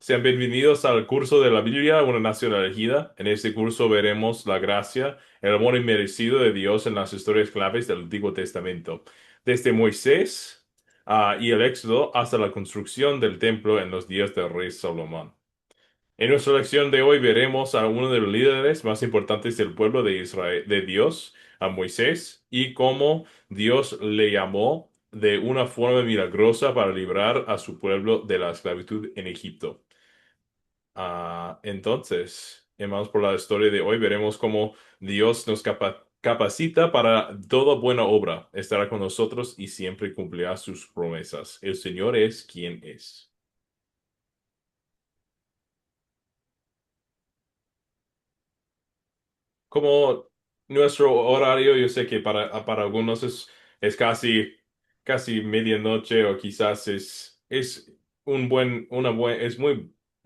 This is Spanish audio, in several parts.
Sean bienvenidos al curso de la Biblia, una nación elegida. En este curso veremos la gracia, el amor inmerecido de Dios en las historias claves del Antiguo Testamento, desde Moisés y el Éxodo hasta la construcción del templo en los días del rey Salomón. En nuestra lección de hoy veremos a uno de los líderes más importantes del pueblo de Israel, de Dios, a Moisés, y cómo Dios le llamó de una forma milagrosa para librar a su pueblo de la esclavitud en Egipto. Entonces, hermanos, por la historia de hoy veremos cómo Dios nos capacita para toda buena obra. Estará con nosotros y siempre cumplirá sus promesas. El Señor es quien es. Como nuestro horario, yo sé que para algunos es casi medianoche o quizás es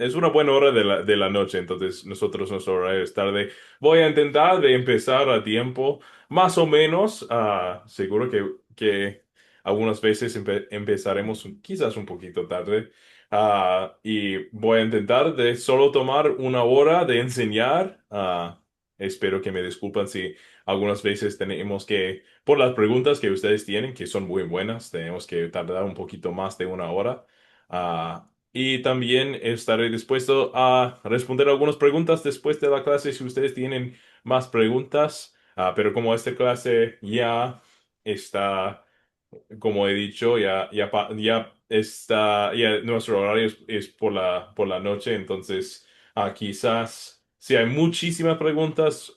es una buena hora de de la noche, entonces nuestro horario es tarde. Voy a intentar de empezar a tiempo, más o menos, seguro que algunas veces empezaremos quizás un poquito tarde. Y voy a intentar de solo tomar una hora de enseñar. Espero que me disculpen si algunas veces tenemos que, por las preguntas que ustedes tienen, que son muy buenas, tenemos que tardar un poquito más de una hora. Y también estaré dispuesto a responder algunas preguntas después de la clase si ustedes tienen más preguntas. Pero como esta clase ya está, como he dicho, ya está, ya nuestro horario es por por la noche, entonces quizás si hay muchísimas preguntas,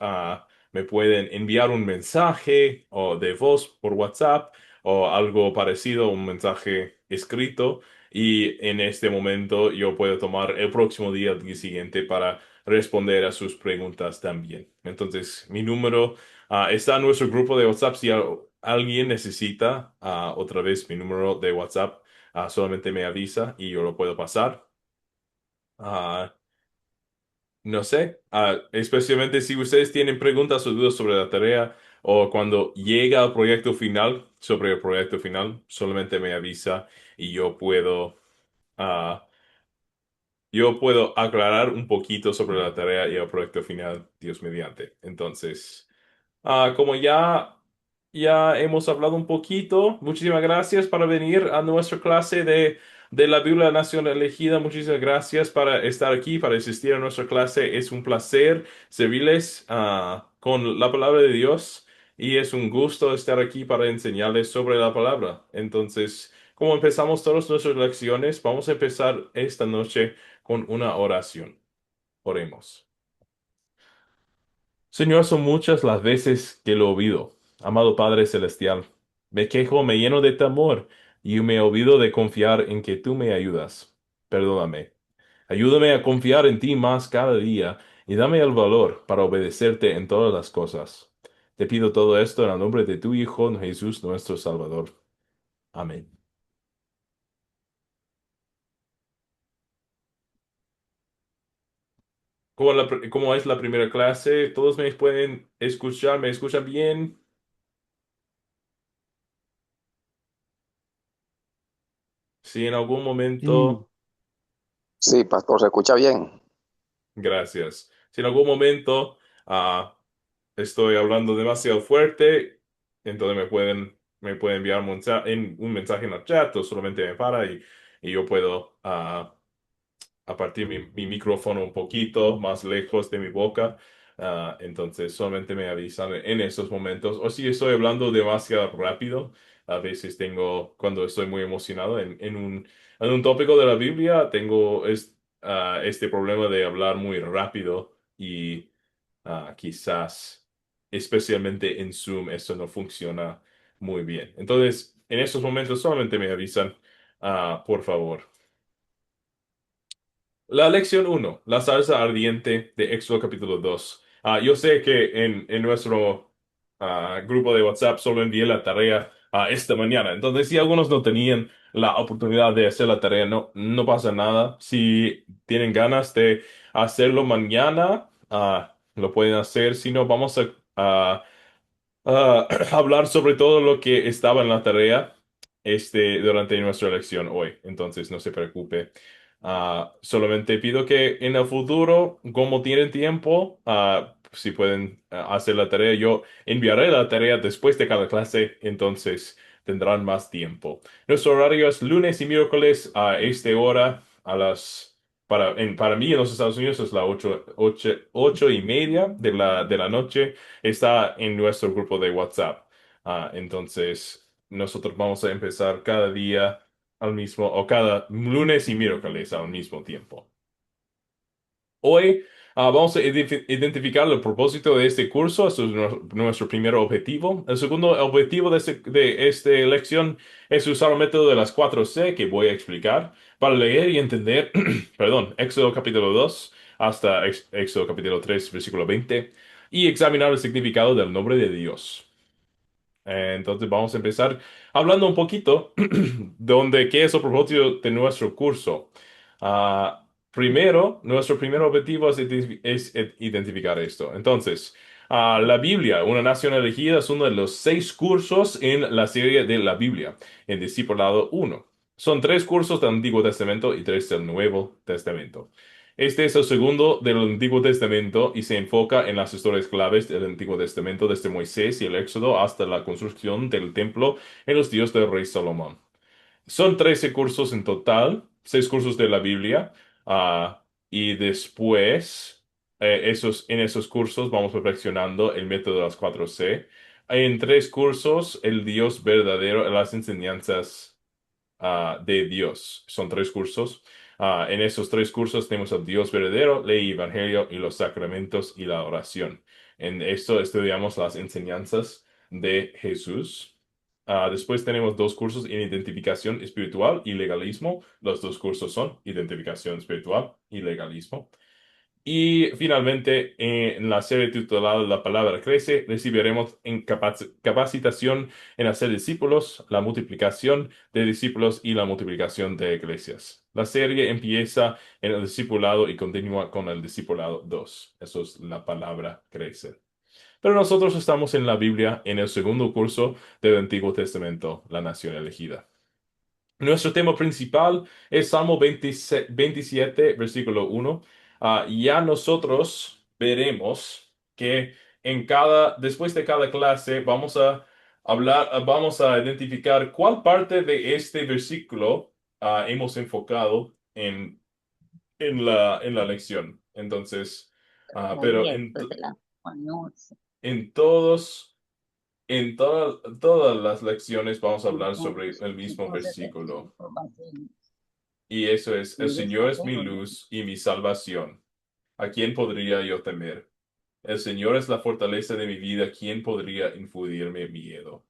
me pueden enviar un mensaje o de voz por WhatsApp o algo parecido, un mensaje escrito, y en este momento yo puedo tomar el próximo día, el día siguiente, para responder a sus preguntas también. Entonces, mi número está en nuestro grupo de WhatsApp. Si alguien necesita otra vez mi número de WhatsApp, solamente me avisa y yo lo puedo pasar. Ah, no sé, especialmente si ustedes tienen preguntas o dudas sobre la tarea o cuando llega el proyecto final, sobre el proyecto final, solamente me avisa y ah, yo puedo aclarar un poquito sobre la tarea y el proyecto final, Dios mediante. Entonces, como ya hemos hablado un poquito, muchísimas gracias para venir a nuestra clase de la Biblia Nación Elegida. Muchísimas gracias para estar aquí, para asistir a nuestra clase. Es un placer servirles con la palabra de Dios y es un gusto estar aquí para enseñarles sobre la palabra. Entonces, como empezamos todas nuestras lecciones, vamos a empezar esta noche con una oración. Oremos. Señor, son muchas las veces que lo olvido. Amado Padre Celestial, me quejo, me lleno de temor y me olvido de confiar en que tú me ayudas. Perdóname. Ayúdame a confiar en ti más cada día y dame el valor para obedecerte en todas las cosas. Te pido todo esto en el nombre de tu Hijo, Jesús, nuestro Salvador. Amén. ¿Cómo es la primera clase? ¿Todos me pueden escuchar? ¿Me escuchan bien? Si en algún Sí, momento... sí, pastor, se escucha bien. Gracias. Si en algún momento estoy hablando demasiado fuerte, entonces me pueden enviar un mensaje en el chat o solamente me para y yo puedo a partir mi micrófono un poquito más lejos de mi boca. Entonces solamente me avisan en esos momentos. O si estoy hablando demasiado rápido, a veces cuando estoy muy emocionado en un tópico de la Biblia, tengo este problema de hablar muy rápido y quizás, especialmente en Zoom, esto no funciona muy bien. Entonces, en esos momentos solamente me avisan, por favor. La lección uno, la salsa ardiente de Éxodo capítulo 2. Yo sé que en nuestro grupo de WhatsApp solo envié la tarea esta mañana, entonces si algunos no tenían la oportunidad de hacer la tarea, no pasa nada. Si tienen ganas de hacerlo mañana, lo pueden hacer. Si no, vamos hablar sobre todo lo que estaba en la tarea durante nuestra lección hoy, entonces no se preocupe. Solamente pido que en el futuro, como tienen tiempo, si pueden hacer la tarea, yo enviaré la tarea después de cada clase, entonces tendrán más tiempo. Nuestro horario es lunes y miércoles a esta hora, para mí en los Estados Unidos es la 8:30 de la noche. Está en nuestro grupo de WhatsApp. Entonces, nosotros vamos a empezar cada día al mismo, o cada lunes y miércoles al mismo tiempo. Hoy vamos a identificar el propósito de este curso. Eso es nuestro primer objetivo. El segundo objetivo de esta lección es usar el método de las 4C que voy a explicar para leer y entender, perdón, Éxodo capítulo 2 hasta Éxodo capítulo 3 versículo 20, y examinar el significado del nombre de Dios. Entonces vamos a empezar hablando un poquito qué es el propósito de nuestro curso. Primero, nuestro primer objetivo es identificar esto. Entonces, la Biblia, una nación elegida, es uno de los 6 cursos en la serie de la Biblia, en Discipulado 1. Son 3 cursos del Antiguo Testamento y 3 del Nuevo Testamento. Este es el segundo del Antiguo Testamento y se enfoca en las historias claves del Antiguo Testamento desde Moisés y el Éxodo hasta la construcción del templo en los días del rey Salomón. Son 13 cursos en total, 6 cursos de la Biblia, y después en esos cursos vamos perfeccionando el método de las 4C. En 3 cursos, el Dios verdadero, las enseñanzas de Dios. Son 3 cursos. En esos 3 cursos tenemos el Dios verdadero, ley y evangelio y los sacramentos y la oración. En esto estudiamos las enseñanzas de Jesús. Después tenemos 2 cursos en identificación espiritual y legalismo. Los 2 cursos son identificación espiritual y legalismo. Y finalmente, en la serie titulada La palabra crece, recibiremos capacitación en hacer discípulos, la multiplicación de discípulos y la multiplicación de iglesias. La serie empieza en el discipulado y continúa con el discipulado 2. Eso es la palabra crece. Pero nosotros estamos en la Biblia, en el segundo curso del Antiguo Testamento, la nación elegida. Nuestro tema principal es Salmo 27, versículo 1. Ya nosotros veremos que después de cada clase vamos a vamos a identificar cuál parte de este versículo hemos enfocado en la lección. Entonces, pero en todos, todas las lecciones vamos a hablar sobre el mismo versículo. Y eso es, el Señor es mi luz y mi salvación. ¿A quién podría yo temer? El Señor es la fortaleza de mi vida. ¿Quién podría infundirme miedo?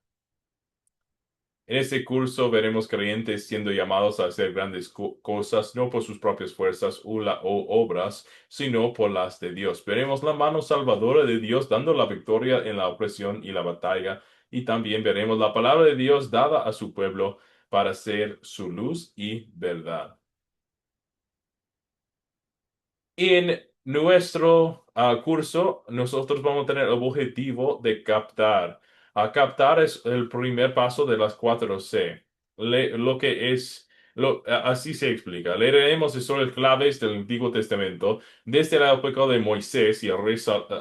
En este curso veremos creyentes siendo llamados a hacer grandes cosas, no por sus propias fuerzas o obras, sino por las de Dios. Veremos la mano salvadora de Dios dando la victoria en la opresión y la batalla, y también veremos la palabra de Dios dada a su pueblo para ser su luz y verdad. En nuestro curso, nosotros vamos a tener el objetivo de captar. Captar es el primer paso de las 4C. Lo que es, así se explica. Leeremos historias claves del Antiguo Testamento desde la época de Moisés y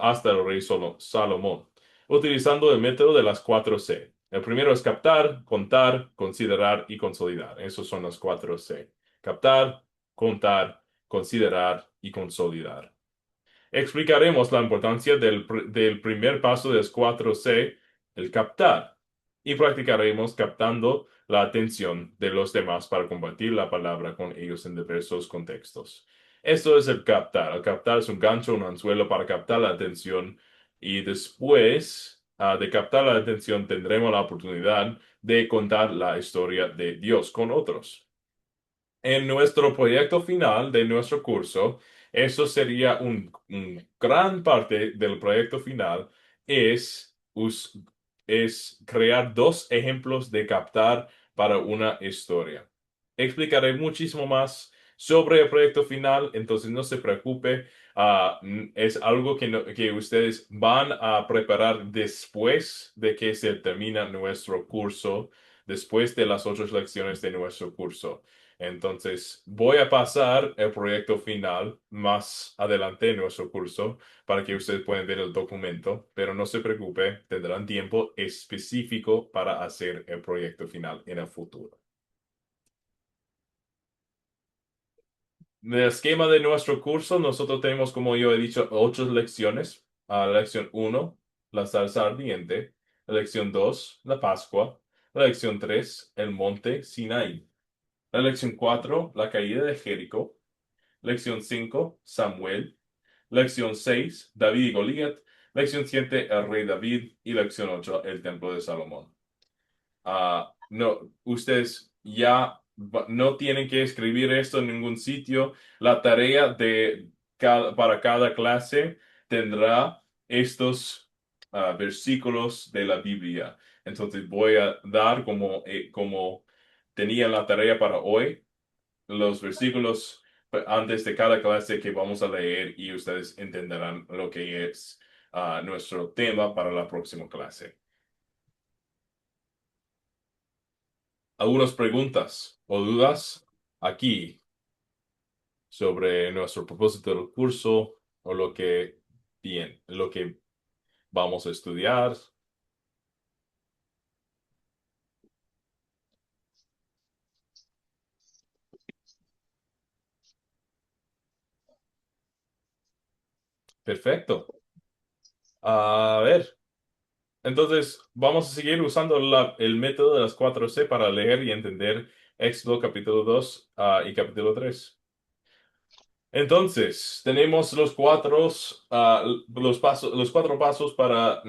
hasta el rey Salomón, utilizando el método de las 4C. El primero es captar, contar, considerar y consolidar. Esos son las 4C. Captar, contar, considerar y consolidar. Explicaremos la importancia del primer paso de las 4C, el captar, y practicaremos captando la atención de los demás para compartir la palabra con ellos en diversos contextos. Esto es el captar. El captar es un gancho, un anzuelo para captar la atención, y después de captar la atención tendremos la oportunidad de contar la historia de Dios con otros. En nuestro proyecto final de nuestro curso, eso sería un gran parte del proyecto final, es, es crear 2 ejemplos de captar para una historia. Explicaré muchísimo más sobre el proyecto final, entonces no se preocupe. Es algo que ustedes van a preparar después de que se termina nuestro curso, después de las otras lecciones de nuestro curso. Entonces, voy a pasar el proyecto final más adelante en nuestro curso para que ustedes puedan ver el documento, pero no se preocupe, tendrán tiempo específico para hacer el proyecto final en el futuro. El esquema de nuestro curso, nosotros tenemos, como yo he dicho, 8 lecciones. Lección 1, la salsa ardiente. Lección 2, la Pascua. La lección 3, el monte Sinaí. La lección 4, la caída de Jericó. Lección 5, Samuel. Lección 6, David y Goliat. Lección 7, el rey David. Y lección 8, el templo de Salomón. No, ustedes ya no tienen que escribir esto en ningún sitio. La tarea para cada clase tendrá estos versículos de la Biblia. Entonces voy a dar como tenía la tarea para hoy, los versículos antes de cada clase que vamos a leer y ustedes entenderán lo que es nuestro tema para la próxima clase. ¿Algunas preguntas o dudas aquí sobre nuestro propósito del curso o lo que vamos a estudiar? Perfecto. A ver, entonces vamos a seguir usando el método de las 4C para leer y entender Éxodo capítulo 2 y capítulo 3. Entonces, tenemos los 4 pasos para,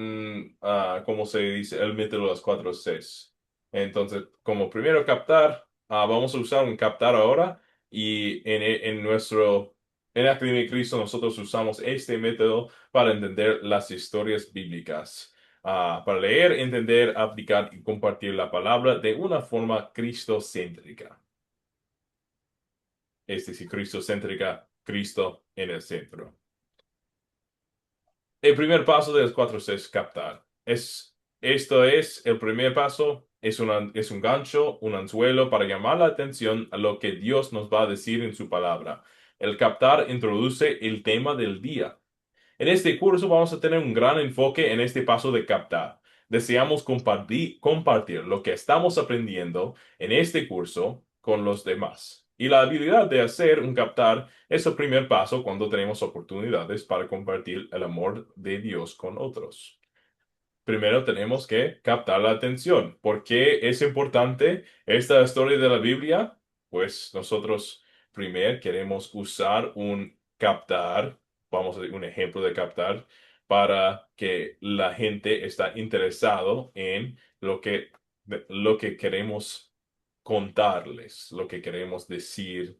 ¿cómo se dice? El método de las 4 Cs. Entonces, como primero captar, vamos a usar un captar ahora y en Academia de Cristo nosotros usamos este método para entender las historias bíblicas. Para leer, entender, aplicar y compartir la palabra de una forma cristocéntrica. Es decir, cristocéntrica, Cristo en el centro. El primer paso de los 4 es captar. Esto es el primer paso, es un gancho, un anzuelo para llamar la atención a lo que Dios nos va a decir en su palabra. El captar introduce el tema del día. En este curso vamos a tener un gran enfoque en este paso de captar. Deseamos compartir lo que estamos aprendiendo en este curso con los demás. Y la habilidad de hacer un captar es el primer paso cuando tenemos oportunidades para compartir el amor de Dios con otros. Primero tenemos que captar la atención. ¿Por qué es importante esta historia de la Biblia? Pues nosotros primero queremos usar un captar, vamos a decir un ejemplo de captar, para que la gente está interesado en lo que queremos contarles, lo que queremos decir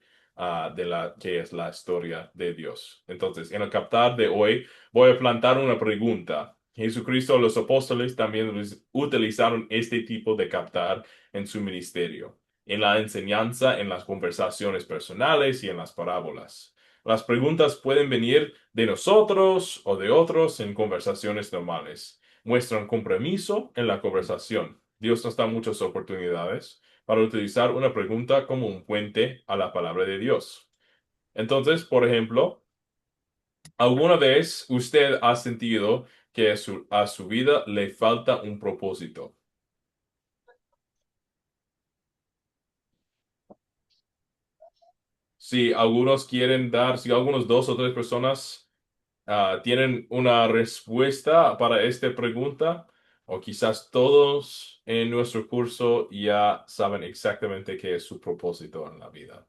de que es la historia de Dios. Entonces, en el captar de hoy, voy a plantar una pregunta. Jesucristo, los apóstoles también utilizaron este tipo de captar en su ministerio, en la enseñanza, en las conversaciones personales y en las parábolas. Las preguntas pueden venir de nosotros o de otros en conversaciones normales. Muestran compromiso en la conversación. Dios nos da muchas oportunidades para utilizar una pregunta como un puente a la palabra de Dios. Entonces, por ejemplo, ¿alguna vez usted ha sentido que a su vida le falta un propósito? Si algunos 2 o 3 personas tienen una respuesta para esta pregunta, o quizás todos en nuestro curso ya saben exactamente qué es su propósito en la vida.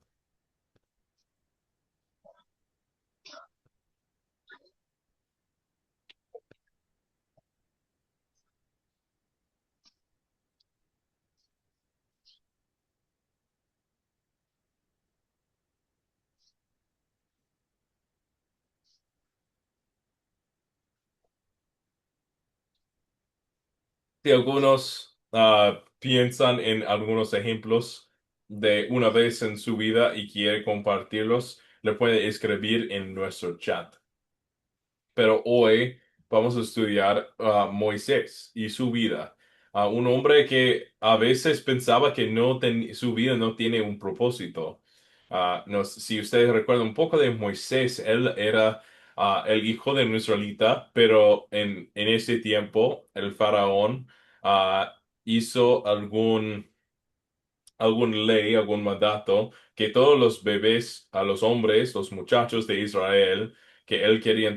Si algunos piensan en algunos ejemplos de una vez en su vida y quiere compartirlos, le puede escribir en nuestro chat. Pero hoy vamos a estudiar a Moisés y su vida. a un hombre que a veces pensaba que su vida no tiene un propósito. Si ustedes recuerdan un poco de Moisés, él era el hijo de un israelita, pero en ese tiempo el faraón hizo algún ley, algún mandato, que todos los bebés, a los hombres, los muchachos de Israel, que él quería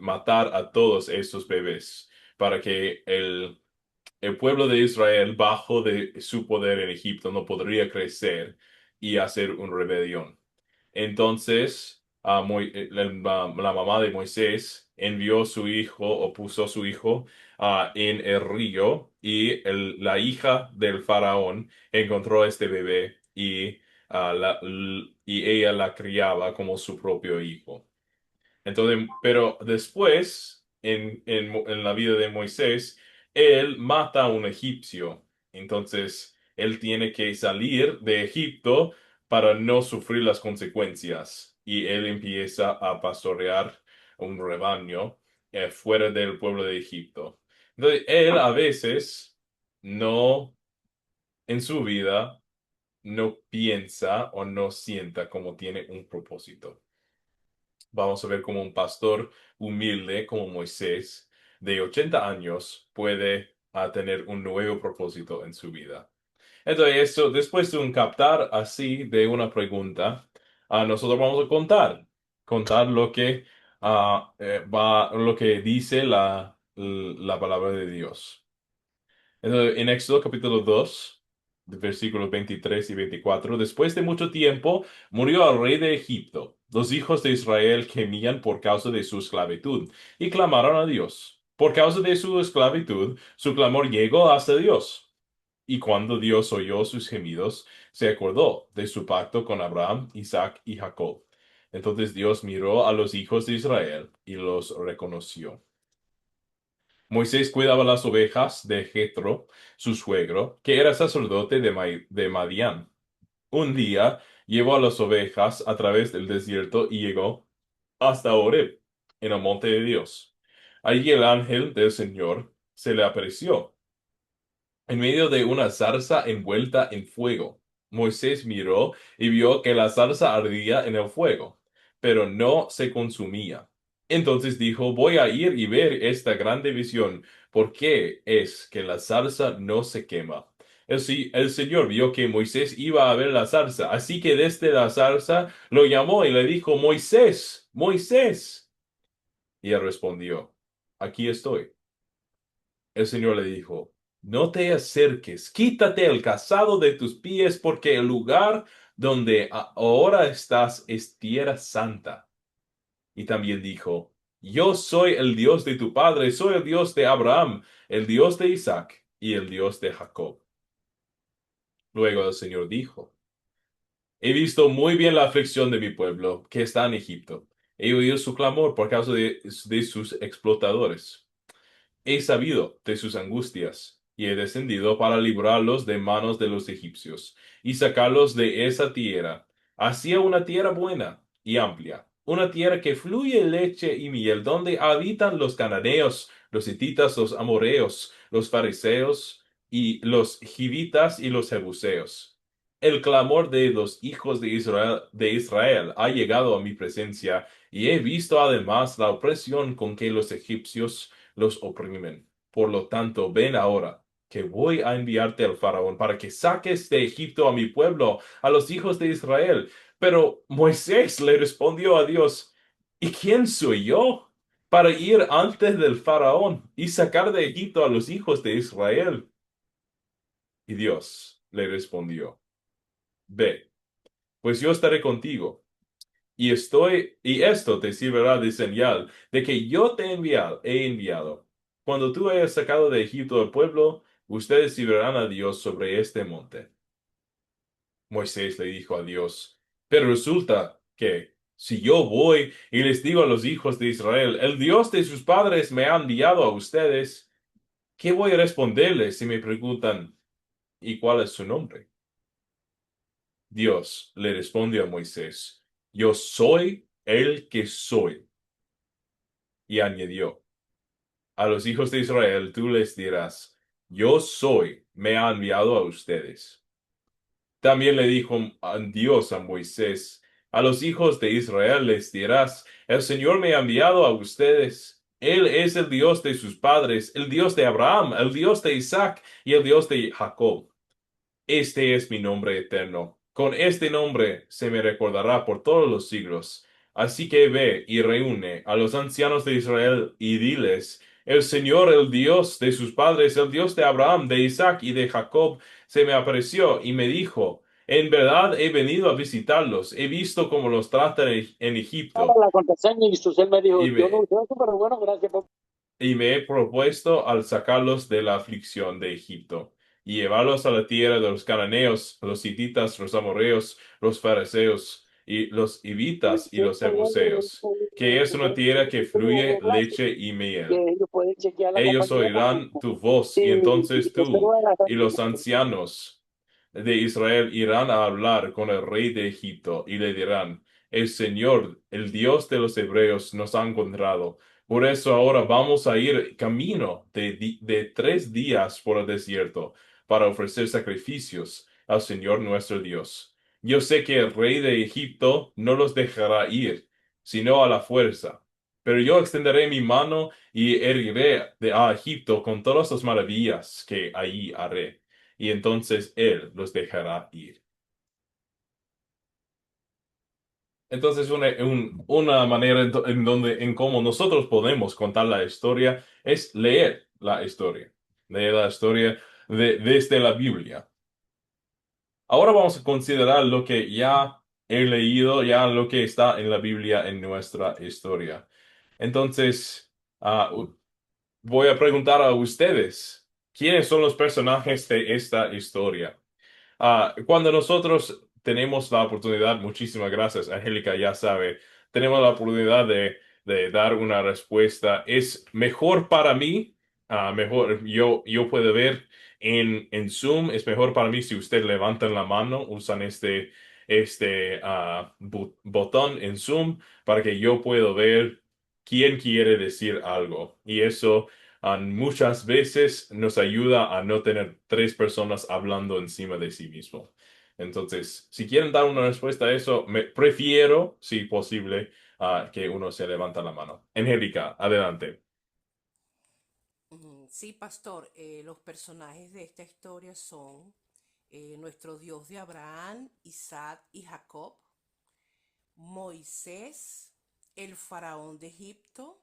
matar a todos esos bebés para que el pueblo de Israel, bajo de su poder en Egipto, no podría crecer y hacer una rebelión. Entonces, la mamá de Moisés envió su hijo o puso a su hijo en el río y la hija del faraón encontró a este bebé y ella la criaba como su propio hijo. Entonces, pero después, en la vida de Moisés, él mata a un egipcio. Entonces, él tiene que salir de Egipto para no sufrir las consecuencias. Y él empieza a pastorear un rebaño fuera del pueblo de Egipto. Entonces, él a veces no, en su vida, no piensa o no sienta como tiene un propósito. Vamos a ver cómo un pastor humilde como Moisés, de 80 años, puede tener un nuevo propósito en su vida. Entonces, esto, después de un captar así de una pregunta, nosotros vamos a contar lo que dice la palabra de Dios. Entonces, en Éxodo capítulo 2, versículos 23 y 24, después de mucho tiempo, murió el rey de Egipto. Los hijos de Israel gemían por causa de su esclavitud y clamaron a Dios. Por causa de su esclavitud, su clamor llegó hasta Dios. Y cuando Dios oyó sus gemidos, se acordó de su pacto con Abraham, Isaac y Jacob. Entonces Dios miró a los hijos de Israel y los reconoció. Moisés cuidaba las ovejas de Jetro, su suegro, que era sacerdote de Madián. Un día llevó a las ovejas a través del desierto y llegó hasta Horeb, en el monte de Dios. Allí el ángel del Señor se le apareció en medio de una zarza envuelta en fuego. Moisés miró y vio que la zarza ardía en el fuego, pero no se consumía. Entonces dijo, voy a ir y ver esta grande visión. ¿Por qué es que la zarza no se quema? El Señor vio que Moisés iba a ver la zarza, así que desde la zarza lo llamó y le dijo, Moisés, Moisés. Y él respondió, aquí estoy. El Señor le dijo, no te acerques, quítate el calzado de tus pies, porque el lugar donde ahora estás es tierra santa. Y también dijo, yo soy el Dios de tu padre, soy el Dios de Abraham, el Dios de Isaac y el Dios de Jacob. Luego el Señor dijo, he visto muy bien la aflicción de mi pueblo que está en Egipto. He oído su clamor por causa de sus explotadores. He sabido de sus angustias, y he descendido para librarlos de manos de los egipcios, y sacarlos de esa tierra, hacia una tierra buena y amplia, una tierra que fluye leche y miel, donde habitan los cananeos, los hititas, los amoreos, los fariseos, y los hivitas y los jebuseos. El clamor de los hijos de Israel ha llegado a mi presencia, y he visto además la opresión con que los egipcios los oprimen. Por lo tanto, ven ahora, que voy a enviarte al faraón para que saques de Egipto a mi pueblo, a los hijos de Israel. Pero Moisés le respondió a Dios, ¿y quién soy yo para ir antes del faraón y sacar de Egipto a los hijos de Israel? Y Dios le respondió, ve, pues yo estaré contigo. Y esto te servirá de señal de que yo he enviado. Cuando tú hayas sacado de Egipto al pueblo, ustedes servirán a Dios sobre este monte. Moisés le dijo a Dios, pero resulta que si yo voy y les digo a los hijos de Israel, el Dios de sus padres me ha enviado a ustedes, ¿qué voy a responderles si me preguntan, ¿y cuál es su nombre? Dios le respondió a Moisés, yo soy el que soy. Y añadió, a los hijos de Israel tú les dirás, yo soy, me ha enviado a ustedes. También le dijo a Dios a Moisés, a los hijos de Israel les dirás, el Señor me ha enviado a ustedes. Él es el Dios de sus padres, el Dios de Abraham, el Dios de Isaac y el Dios de Jacob. Este es mi nombre eterno. Con este nombre se me recordará por todos los siglos. Así que ve y reúne a los ancianos de Israel y diles, el Señor, el Dios de sus padres, el Dios de Abraham, de Isaac y de Jacob, se me apareció y me dijo, en verdad he venido a visitarlos, he visto cómo los tratan en Egipto La contraseña y Jesús me dijo, y yo no me, usé eso, pero bueno, gracias por... y me he propuesto al sacarlos de la aflicción de Egipto y llevarlos a la tierra de los cananeos, los hititas, los amorreos, los fariseos y los hivitas y los jebuseos, que es una tierra que fluye leche y Que miel. ellos pueden chequear la Ellos compañía oirán también. tu voz, y Y entonces que se tú lo haga. y los ancianos de Israel irán a hablar con el rey de Egipto y le dirán, el Señor, el Dios de los hebreos, nos ha encontrado. Por eso ahora vamos a ir camino de 3 días por el desierto para ofrecer sacrificios al Señor nuestro Dios. Yo sé que el rey de Egipto no los dejará ir, sino a la fuerza. Pero yo extenderé mi mano y heriré a Egipto con todas las maravillas que allí haré, y entonces él los dejará ir. Entonces, una manera en donde, en cómo nosotros podemos contar la historia es leer la historia desde la Biblia. Ahora vamos a considerar lo que ya he leído, ya lo que está en la Biblia en nuestra historia. Entonces, voy a preguntar a ustedes, ¿quiénes son los personajes de esta historia? Cuando nosotros tenemos la oportunidad, muchísimas gracias, Angélica, ya sabe, tenemos la oportunidad de dar una respuesta. Es mejor para mí, mejor, yo puedo ver en Zoom, es mejor para mí si usted levanta la mano, usan este botón en Zoom para que yo pueda ver quién quiere decir algo. Y eso muchas veces nos ayuda a no tener 3 personas hablando encima de sí mismo. Entonces, si quieren dar una respuesta a eso, me prefiero, si posible, que uno se levanta la mano. Angélica, adelante. Sí, pastor, los personajes de esta historia son nuestro Dios de Abraham, Isaac y Jacob, Moisés, el faraón de Egipto,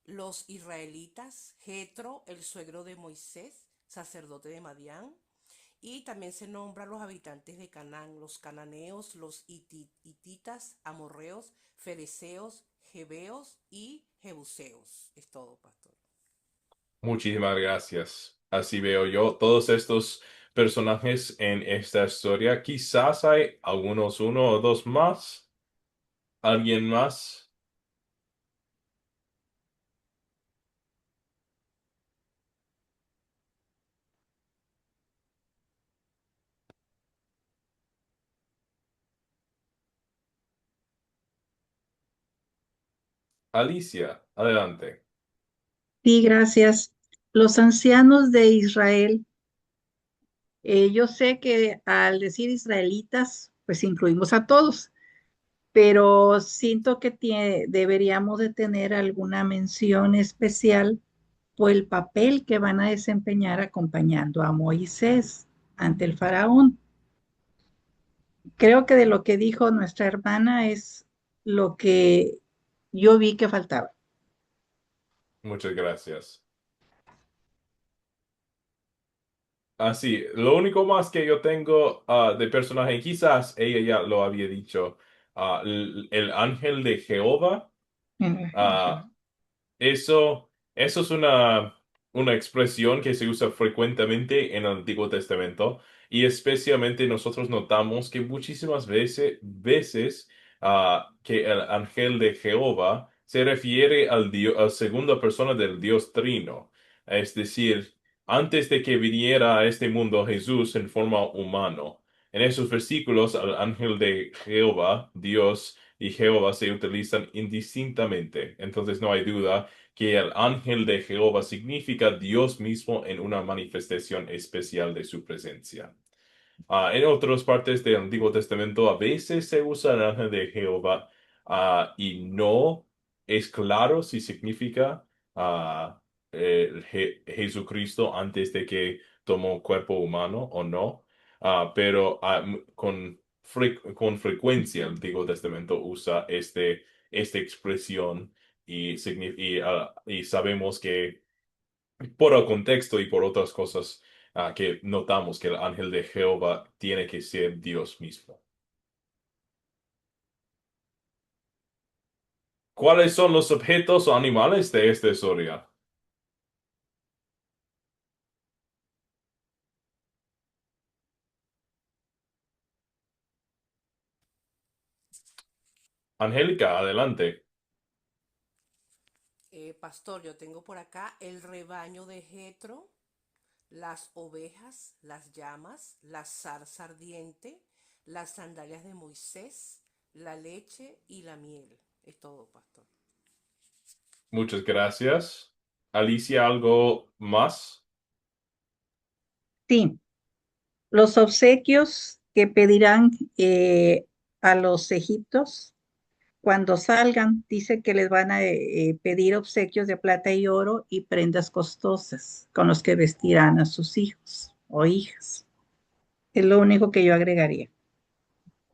los israelitas, Jetro, el suegro de Moisés, sacerdote de Madián, y también se nombra a los habitantes de Canaán, los cananeos, los hititas, amorreos, fereceos, jebeos y jebuseos. Es todo, pastor. Muchísimas gracias. Así veo yo todos estos personajes en esta historia. Quizás hay algunos, uno o dos más. ¿Alguien más? Alicia, adelante. Sí, gracias. Los ancianos de Israel, yo sé que al decir israelitas, pues incluimos a todos, pero siento que deberíamos de tener alguna mención especial por el papel que van a desempeñar acompañando a Moisés ante el faraón. Creo que de lo que dijo nuestra hermana es lo que yo vi que faltaba. Muchas gracias. Así, lo único más que yo tengo de personaje, quizás ella ya lo había dicho, el ángel de Jehová. ah, eso es una expresión que se usa frecuentemente en el Antiguo Testamento, y especialmente nosotros notamos que muchísimas veces que el ángel de Jehová se refiere a segunda persona del Dios Trino. Es decir, antes de que viniera a este mundo Jesús en forma humano. En esos versículos, al ángel de Jehová, Dios, y Jehová se utilizan indistintamente. Entonces no hay duda que el ángel de Jehová significa Dios mismo en una manifestación especial de su presencia. En otras partes del Antiguo Testamento a veces se usa el ángel de Jehová y no es claro si significa Jesucristo antes de que tomó cuerpo humano o no. Pero con frecuencia el Antiguo Testamento usa esta expresión y sabemos que por el contexto y por otras cosas que notamos que el ángel de Jehová tiene que ser Dios mismo. ¿Cuáles son los objetos o animales de esta historia? Angélica, adelante. Pastor, yo tengo por acá el rebaño de Jetro, las ovejas, las llamas, la zarza ardiente, las sandalias de Moisés, la leche y la miel. Es todo, pastor. Muchas gracias. Alicia, ¿algo más? Sí, los obsequios que pedirán a los egipcios cuando salgan, dice que les van a pedir obsequios de plata y oro y prendas costosas con los que vestirán a sus hijos o hijas. Es lo único que yo agregaría.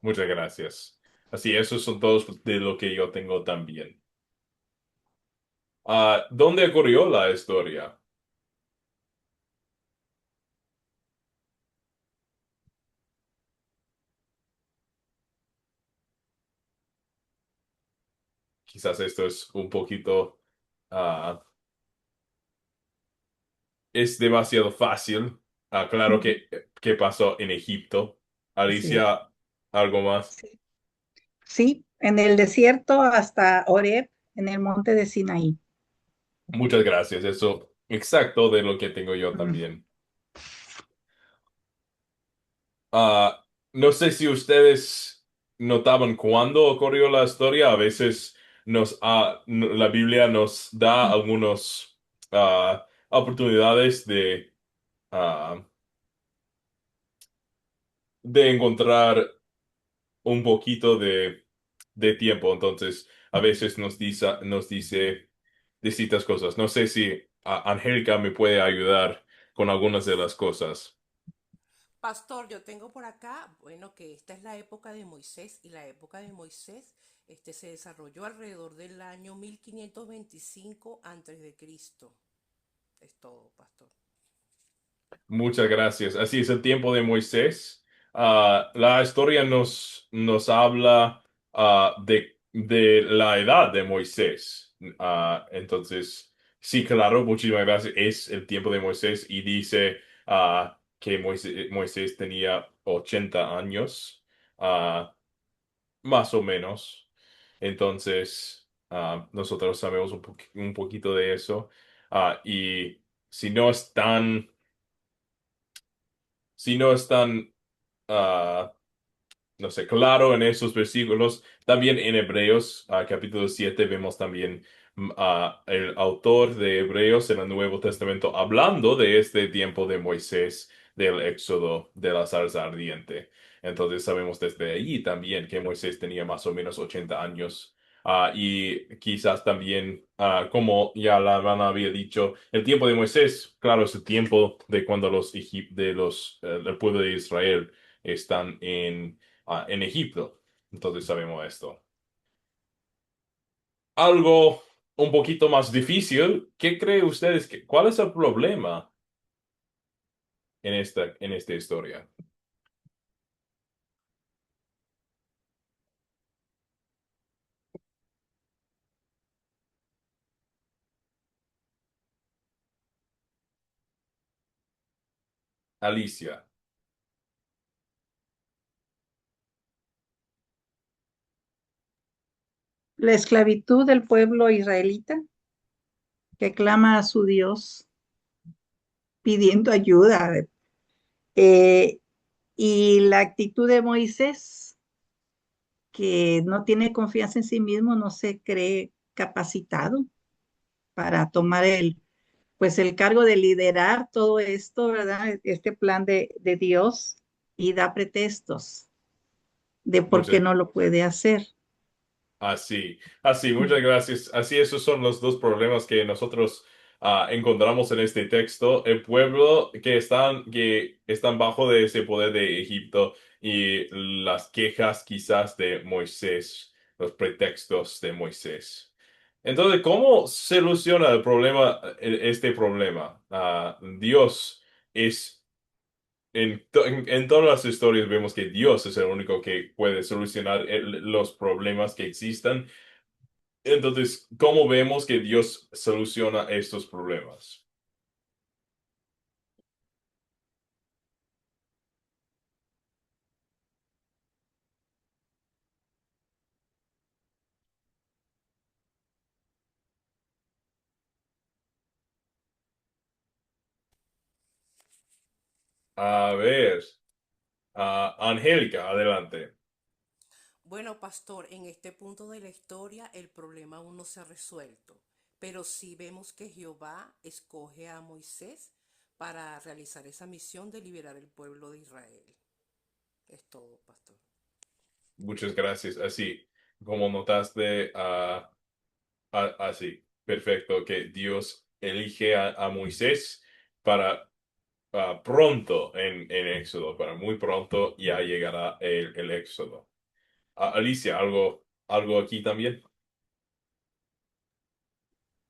Muchas gracias. Así, esos son todos de lo que yo tengo también. ¿Dónde ocurrió la historia? Quizás esto es un poquito, ah, es demasiado fácil. Claro Ujú. que pasó en Egipto. Sí, Alicia, ¿algo más? sí. Sí, en el desierto hasta Horeb, en el monte de Sinaí. Muchas gracias. Eso exacto de lo que tengo yo Mm. también. Ah, no sé si ustedes notaban cuándo ocurrió la historia. A veces la Biblia nos da algunas oportunidades ah, de encontrar un poquito de tiempo. Entonces, a veces nos dice distintas cosas. No sé si Angélica me puede ayudar con algunas de las cosas. Pastor, yo tengo por acá, bueno, que esta es la época de Moisés y la época de Moisés se desarrolló alrededor del año 1525 antes de Cristo. Es todo, pastor. Muchas gracias. Así es el tiempo de Moisés. La historia nos habla de la edad de Moisés. Entonces, sí, claro, muchísimas gracias. Es el tiempo de Moisés y dice que Moisés tenía 80 años, ah, más o menos. Entonces, nosotros sabemos un poquito de eso. Y si no están si no están, ah, no sé, claro en esos versículos, también en Hebreos, capítulo 7 vemos también el autor de Hebreos en el Nuevo Testamento hablando de este tiempo de Moisés, del éxodo de la zarza ardiente. Entonces sabemos desde ahí también que Moisés tenía más o menos 80 años. Y quizás también, como ya la hermana había dicho, el tiempo de Moisés, claro, es el tiempo de cuando el pueblo de Israel están en Egipto. Entonces sabemos esto. Algo un poquito más difícil, ¿qué creen ustedes cuál es el problema en esta historia? Alicia, La esclavitud del pueblo israelita que clama a su Dios pidiendo ayuda. eh, y la actitud de Moisés, que no tiene confianza en sí mismo, no se cree capacitado para tomar pues el cargo de liderar todo esto, ¿verdad? Este plan de Dios y da pretextos de por qué Muchas no lo puede hacer. así, muchas gracias. Así, esos son los dos problemas que nosotros encontramos en este texto. El pueblo que están bajo de ese poder de Egipto y las quejas quizás de Moisés, los pretextos de Moisés. Entonces, ¿cómo soluciona el problema, este problema? Dios es en todas las historias vemos que Dios es el único que puede solucionar los problemas que existan. Entonces, ¿cómo vemos que Dios soluciona estos problemas? A ver, Angélica, adelante. Bueno, pastor, en este punto de la historia el problema aún no se ha resuelto, pero sí vemos que Jehová escoge a Moisés para realizar esa misión de liberar el pueblo de Israel. Es todo, pastor. Muchas gracias. Así, como notaste, así, perfecto, que Dios elige a Moisés para pronto en Éxodo, para muy pronto ya llegará el Éxodo. Alicia, algo aquí también.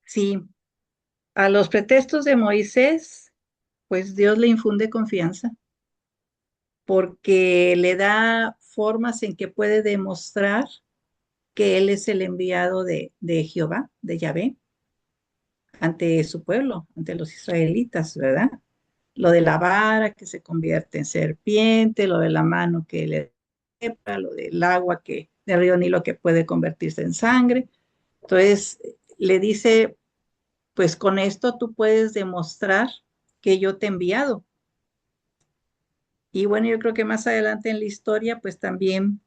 Sí, a los pretextos de Moisés, pues Dios le infunde confianza porque le da formas en que puede demostrar que Él es el enviado de Jehová, de Yahvé, ante su pueblo, ante los israelitas, ¿verdad? Lo de la vara que se convierte en serpiente, lo de la mano que le lepra, lo del agua que del río Nilo que puede convertirse en sangre. Entonces le dice, pues con esto tú puedes demostrar que yo te he enviado. Y bueno, yo creo que más adelante en la historia, pues también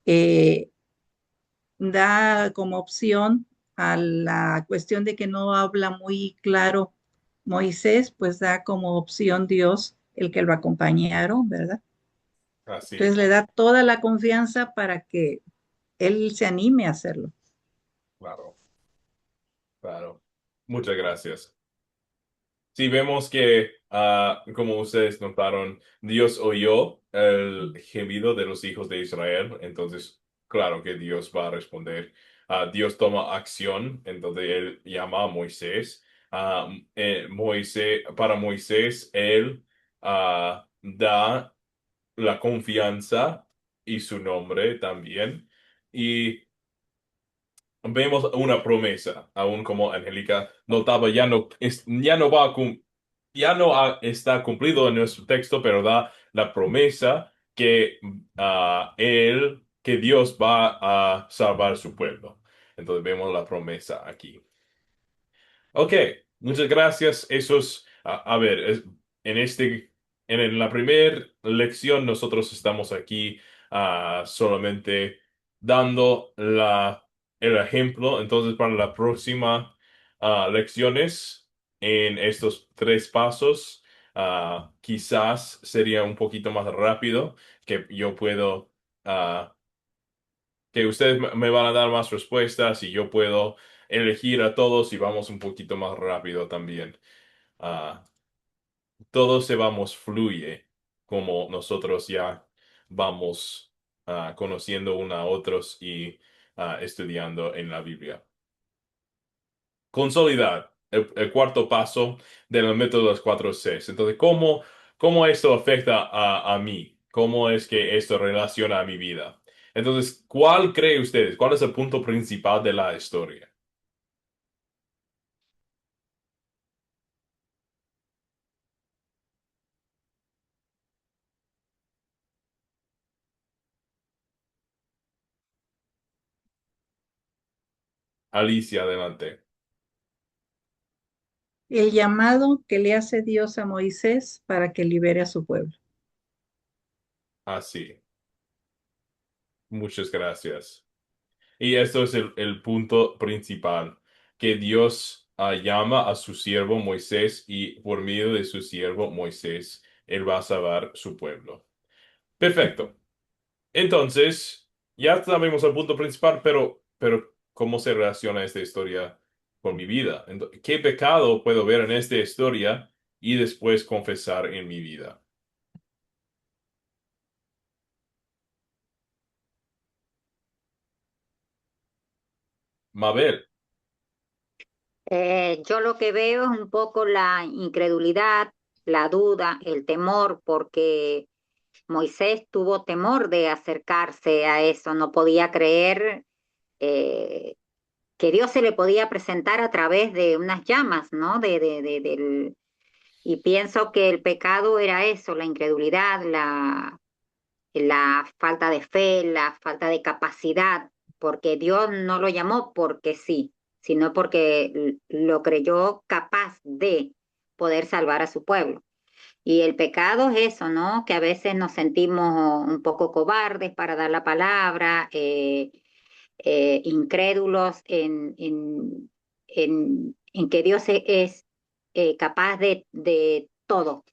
eh, da como opción a la cuestión de que no habla muy claro Moisés, pues da como opción Dios el que lo acompañaron, ¿verdad? Así, Entonces le da toda la confianza para que él se anime a hacerlo. claro, claro. Muchas gracias. Sí, vemos que, como ustedes notaron, Dios oyó el gemido de los hijos de Israel, entonces, claro que Dios va a responder. Dios toma acción, entonces Él llama a Moisés. Para Moisés, Él da la confianza y su nombre también. Y vemos una promesa, aún como Angélica notaba, ya no va a está cumplido en nuestro texto, pero da la promesa que que Dios va a salvar su pueblo. Entonces vemos la promesa aquí. Ok, muchas gracias. A ver, en la primera lección nosotros estamos aquí solamente dando el ejemplo. Entonces, para la próxima lecciones en estos tres pasos, quizás sería un poquito más rápido que yo puedo, ah, que ustedes me van a dar más respuestas y yo puedo elegir a todos y vamos un poquito más rápido también. Ah, todo fluye como nosotros ya vamos conociendo unos a otros y estudiando en la Biblia. Consolidar, el cuarto paso del método de los 4 Cs. Entonces, ¿cómo esto afecta a mí? ¿Cómo es que esto relaciona a mi vida? Entonces, ¿cuál cree ustedes? ¿Cuál es el punto principal de la historia? Alicia, adelante. El llamado que le hace Dios a Moisés para que libere a su pueblo. Así. Muchas gracias. Y esto es el punto principal, que Dios llama a su siervo Moisés y por medio de su siervo Moisés, él va a salvar su pueblo. Perfecto. Entonces, ya sabemos el punto principal, pero ¿cómo se relaciona esta historia con mi vida? ¿Qué pecado puedo ver en esta historia y después confesar en mi vida? Mabel, Yo lo que veo es un poco la incredulidad, la duda, el temor, porque Moisés tuvo temor de acercarse a eso, no podía creer eh, que Dios se le podía presentar a través de unas llamas, ¿no? Y pienso que el pecado era eso, la incredulidad, la falta de fe, la falta de capacidad, porque Dios no lo llamó porque sí, sino porque lo creyó capaz de poder salvar a su pueblo. Y el pecado es eso, ¿no? Que a veces nos sentimos un poco cobardes para dar la palabra, incrédulos en que Dios es capaz de todo.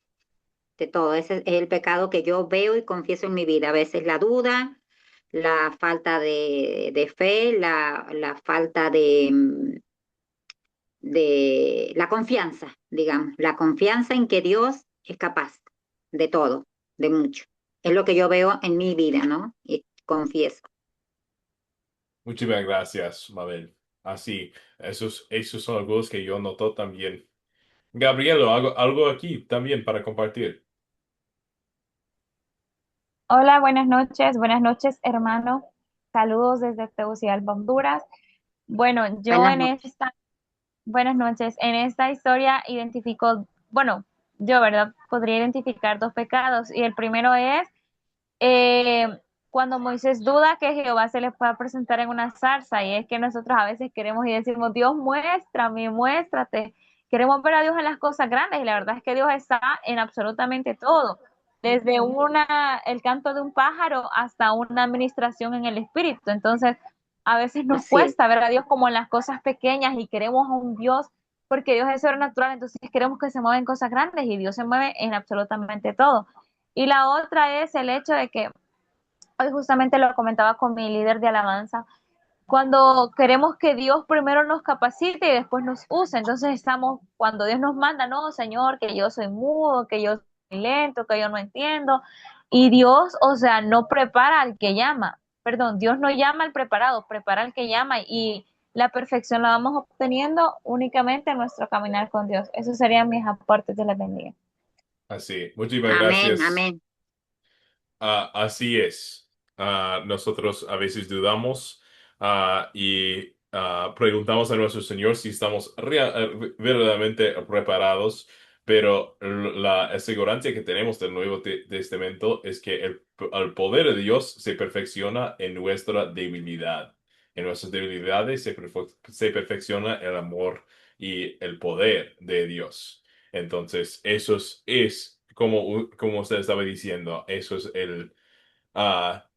Ese es el pecado que yo veo y confieso en mi vida. A veces la duda, la falta de fe, la falta de la confianza, digamos, la confianza en que Dios es capaz de todo, de mucho. Es lo que yo veo en mi vida, ¿no? Y confieso. muchísimas gracias, Mabel. Así, esos son algunos que yo noto también. Gabrielo, algo aquí también para compartir. Hola, buenas noches, hermano. Saludos desde Tegucigalpa, Honduras. Bueno, Buenas noches. buenas noches, en esta historia identifico, bueno, yo, ¿verdad? Podría identificar dos pecados y el primero es eh, cuando Moisés duda que Jehová se le pueda presentar en una zarza y es que nosotros a veces queremos y decimos, Dios, muéstrame, muéstrate. Queremos ver a Dios en las cosas grandes y la verdad es que Dios está en absolutamente todo, desde el canto de un pájaro hasta una administración en el espíritu. Entonces, a veces nos Así es. cuesta ver a Dios como en las cosas pequeñas y queremos a un Dios porque Dios es sobrenatural, entonces queremos que se mueva en cosas grandes y Dios se mueve en absolutamente todo. Y la otra es el hecho de que hoy justamente lo comentaba con mi líder de alabanza, cuando queremos que Dios primero nos capacite y después nos use, entonces estamos, cuando Dios nos manda, no, Señor, que yo soy mudo, que yo soy lento, que yo no entiendo, y Dios, o sea, no prepara al que llama, perdón, Dios no llama al preparado, prepara al que llama y la perfección la vamos obteniendo únicamente en nuestro caminar con Dios. Esos serían mis aportes de la bendiga. Así, muchísimas Amén, gracias. amén. Así es. Nosotros a veces dudamos y preguntamos a nuestro Señor si estamos verdaderamente preparados, pero la asegurancia que tenemos del Nuevo Testamento es que el poder de Dios se perfecciona en nuestra debilidad. En nuestras debilidades se perfecciona el amor y el poder de Dios. Entonces, es como usted estaba diciendo, eso es ah,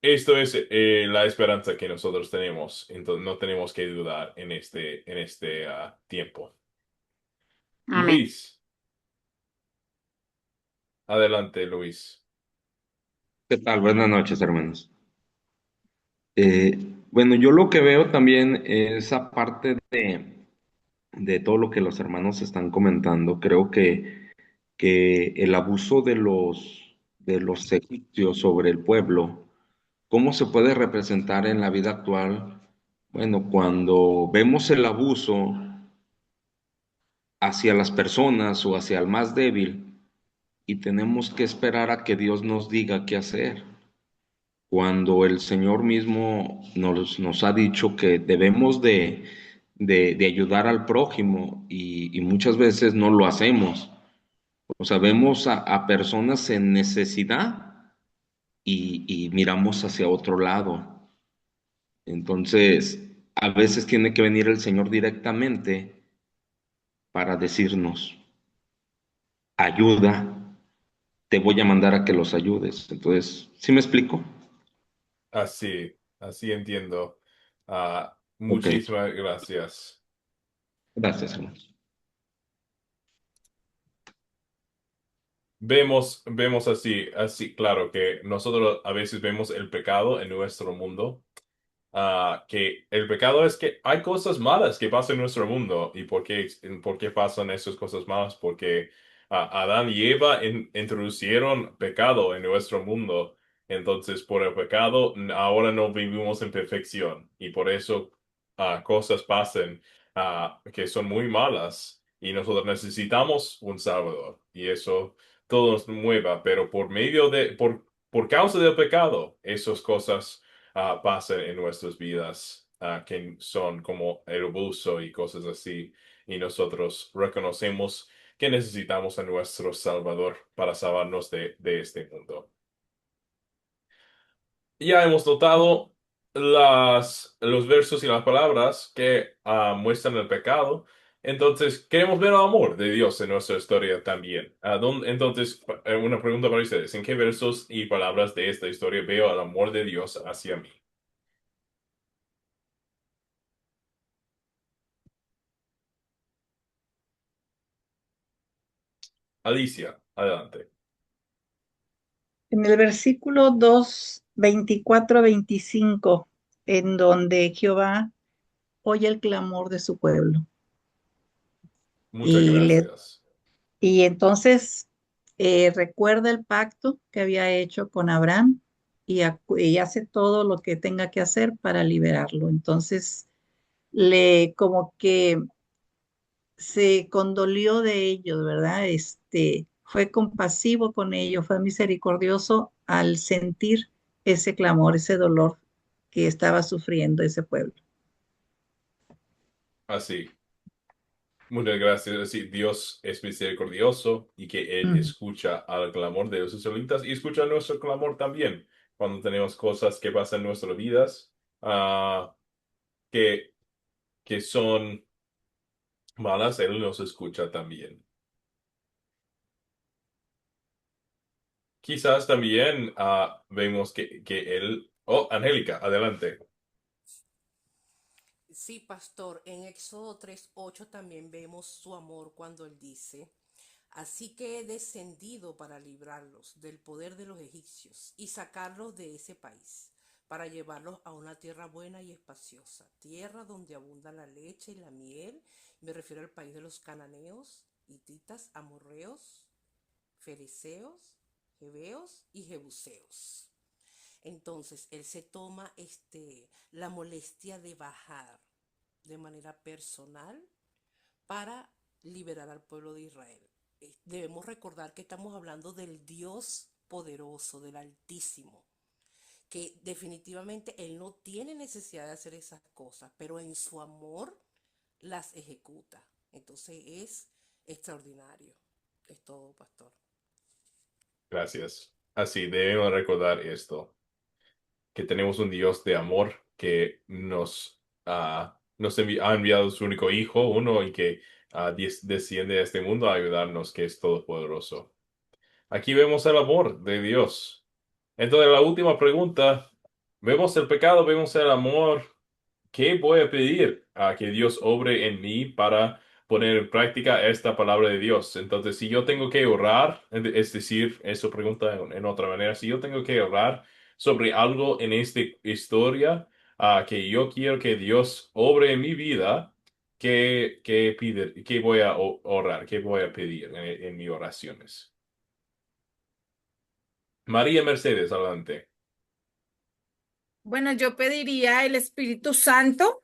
esto es la esperanza que nosotros tenemos. Entonces, no tenemos que dudar en este tiempo. Amén. Luis, adelante, Luis. ¿Qué tal? Buenas noches, hermanos. Eh, bueno, yo lo que veo también es aparte de todo lo que los hermanos están comentando, creo que el abuso de los egipcios sobre el pueblo, ¿cómo se puede representar en la vida actual? Bueno, cuando vemos el abuso hacia las personas o hacia el más débil y tenemos que esperar a que Dios nos diga qué hacer. Cuando el Señor mismo nos ha dicho que debemos de ayudar al prójimo y muchas veces no lo hacemos. O sea, vemos a personas en necesidad y miramos hacia otro lado. Entonces, a veces tiene que venir el Señor directamente para decirnos, ayuda, te voy a mandar a que los ayudes. Entonces, ¿sí me explico? así entiendo. Ok, Muchísimas gracias. gracias, hermanos. Vemos así, claro, que nosotros a veces vemos el pecado en nuestro mundo. Que el pecado es que hay cosas malas que pasan en nuestro mundo. ¿Y por qué pasan esas cosas malas? Porque Adán y Eva introducieron pecado en nuestro mundo. Entonces, por el pecado, ahora no vivimos en perfección. Y por eso cosas pasan que son muy malas. Y nosotros necesitamos un Salvador. Y eso todo nos mueva. Pero por causa del pecado, esas cosas pasan en nuestras vidas, que son como el abuso y cosas así. Y nosotros reconocemos que necesitamos a nuestro Salvador para salvarnos de este mundo. Ya hemos notado los versos y las palabras que muestran el pecado. Entonces, queremos ver el amor de Dios en nuestra historia también. Entonces, una pregunta para ustedes. ¿En qué versos y palabras de esta historia veo el amor de Dios hacia mí? Alicia, adelante. En el versículo 2, 24, 25, en donde Jehová oye el clamor de su pueblo. Muchas Y, le, gracias. y entonces recuerda el pacto que había hecho con Abraham y hace todo lo que tenga que hacer para liberarlo. Entonces, como que se condolió de ellos, ¿verdad? Fue compasivo con ellos, fue misericordioso al sentir ese clamor, ese dolor que estaba sufriendo ese pueblo. Así, muchas gracias. Así, Dios es misericordioso y que Él Mm. escucha al clamor de los israelitas y escucha nuestro clamor también. Cuando tenemos cosas que pasan en nuestras vidas, ah, que, que son malas, Él nos escucha también. Quizás también vemos que Él... Oh, Angélica, adelante. Sí, pastor, en Éxodo 3:8 también vemos su amor cuando él dice, así que he descendido para librarlos del poder de los egipcios y sacarlos de ese país, para llevarlos a una tierra buena y espaciosa, tierra donde abunda la leche y la miel. Me refiero al país de los cananeos, hititas, amorreos, fereceos, heveos y jebuseos. Entonces, él se toma la molestia de bajar de manera personal para liberar al pueblo de Israel. Debemos recordar que estamos hablando del Dios poderoso, del Altísimo, que definitivamente Él no tiene necesidad de hacer esas cosas, pero en su amor las ejecuta. Entonces es extraordinario. Es todo, pastor. Gracias. Así, debemos recordar esto, que tenemos un Dios de amor que ha enviado su único Hijo, uno, y que desciende a este mundo a ayudarnos, que es todopoderoso. Aquí vemos el amor de Dios. Entonces, la última pregunta, vemos el pecado, vemos el amor. ¿Qué voy a pedir a que Dios obre en mí para poner en práctica esta palabra de Dios? Entonces, si yo tengo que orar, es decir, eso pregunta en otra manera, si yo tengo que orar sobre algo en esta historia, que yo quiero que Dios obre en mi vida, qué voy a orar? ¿Qué voy a pedir en mis oraciones? María Mercedes, adelante. Bueno, yo pediría el Espíritu Santo,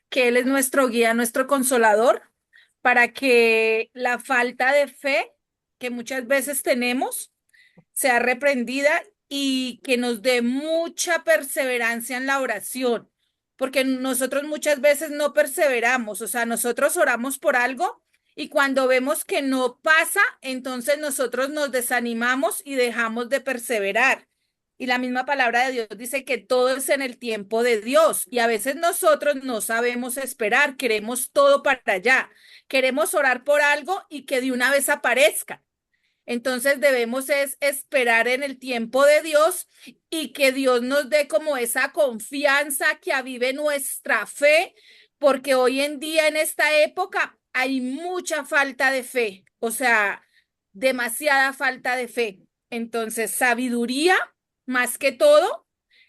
que Él es nuestro guía, nuestro consolador, para que la falta de fe que muchas veces tenemos sea reprendida y que nos dé mucha perseverancia en la oración, porque nosotros muchas veces no perseveramos, o sea, nosotros oramos por algo y cuando vemos que no pasa, entonces nosotros nos desanimamos y dejamos de perseverar. Y la misma palabra de Dios dice que todo es en el tiempo de Dios y a veces nosotros no sabemos esperar, queremos todo para allá, queremos orar por algo y que de una vez aparezca. Entonces debemos es esperar en el tiempo de Dios y que Dios nos dé como esa confianza que avive nuestra fe, porque hoy en día en esta época hay mucha falta de fe, o sea, demasiada falta de fe. Entonces, sabiduría más que todo,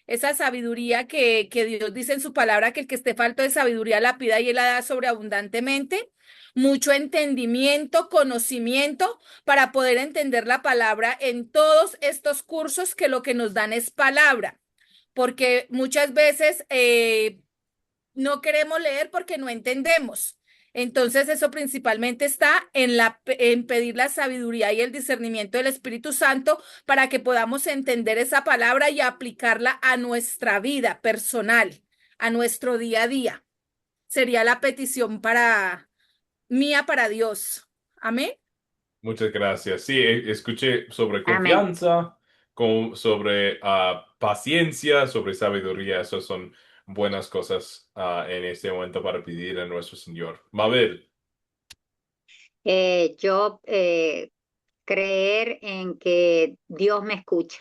esa sabiduría que Dios dice en su palabra que el que esté falto de sabiduría la pida y él la da sobreabundantemente. Mucho entendimiento, conocimiento para poder entender la palabra en todos estos cursos que lo que nos dan es palabra, porque muchas veces no queremos leer porque no entendemos. Entonces, eso principalmente está en pedir la sabiduría y el discernimiento del Espíritu Santo para que podamos entender esa palabra y aplicarla a nuestra vida personal, a nuestro día a día. Sería la petición mía para Dios. Amén. Muchas gracias. Sí, escuché sobre Amén. confianza, sobre paciencia, sobre sabiduría. Esas son buenas cosas en este momento para pedir a nuestro Señor. Mabel, Yo creer en que Dios me escucha,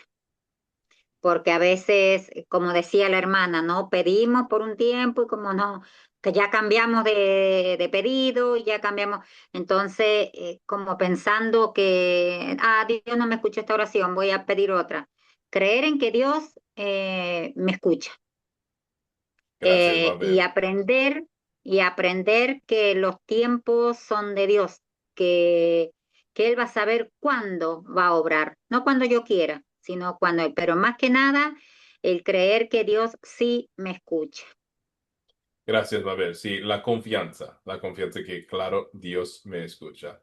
porque a veces, como decía la hermana, no pedimos por un tiempo y como no, que ya cambiamos de pedido, ya cambiamos, entonces como pensando que, Dios no me escuchó esta oración, voy a pedir otra. Creer en que Dios me escucha gracias, y Mabel. aprender que los tiempos son de Dios, que, que Él va a saber cuándo va a obrar, no cuando yo quiera, sino cuando Él, pero más que nada, el creer que Dios sí me escucha. Gracias, Mabel. Sí, la confianza que, claro, Dios me escucha.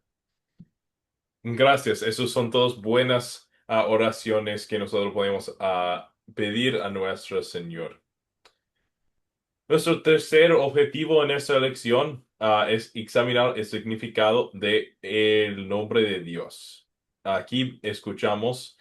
Gracias. Esos son todas buenas oraciones que nosotros podemos pedir a nuestro Señor. Nuestro tercer objetivo en esta lección es examinar el significado de el nombre de Dios. Aquí escuchamos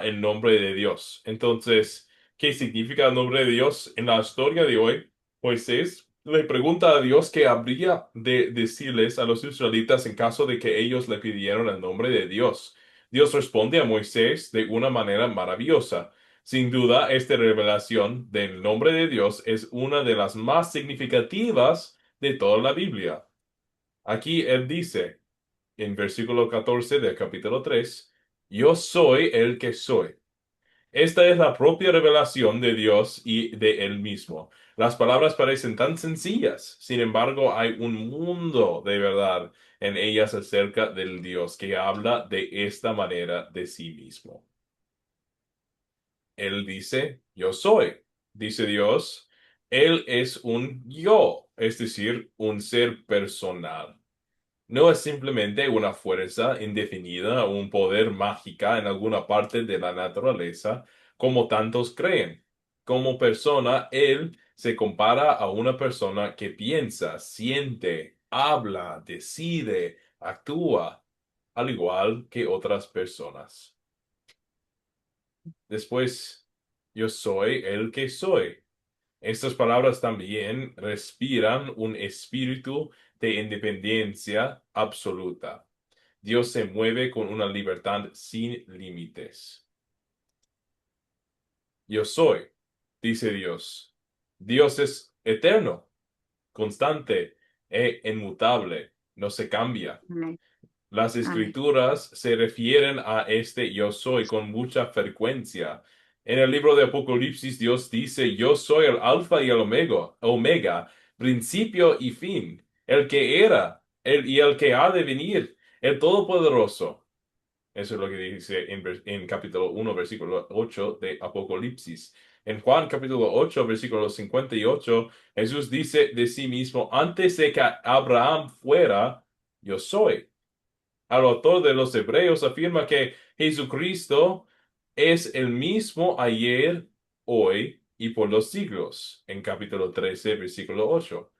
el nombre de Dios. Entonces, ¿qué significa el nombre de Dios? En la historia de hoy, Moisés le pregunta a Dios qué habría de decirles a los israelitas en caso de que ellos le pidieran el nombre de Dios. Dios responde a Moisés de una manera maravillosa. Sin duda, esta revelación del nombre de Dios es una de las más significativas de toda la Biblia. Aquí él dice, en versículo 14 del capítulo 3, yo soy el que soy. Esta es la propia revelación de Dios y de Él mismo. Las palabras parecen tan sencillas, sin embargo, hay un mundo de verdad en ellas acerca del Dios que habla de esta manera de sí mismo. Él dice, yo soy, dice Dios. Él es un yo, es decir, un ser personal. No es simplemente una fuerza indefinida o un poder mágica en alguna parte de la naturaleza, como tantos creen. Como persona, Él se compara a una persona que piensa, siente, habla, decide, actúa, al igual que otras personas. Después, yo soy el que soy. Estas palabras también respiran un espíritu de independencia absoluta. Dios se mueve con una libertad sin límites. Yo soy, dice Dios. Dios es eterno, constante e inmutable, no se cambia. Amén. Las Amén. escrituras se refieren a este yo soy con mucha frecuencia. En el libro de Apocalipsis, Dios dice, yo soy el alfa y el omega, principio y fin, el que era, y el que ha de venir, el Todopoderoso. Eso es lo que dice en capítulo 1, versículo 8 de Apocalipsis. En Juan capítulo 8, versículo 58, Jesús dice de sí mismo, antes de que Abraham fuera, yo soy. El autor de los Hebreos afirma que Jesucristo es el mismo ayer, hoy y por los siglos, en capítulo 13, versículo 8.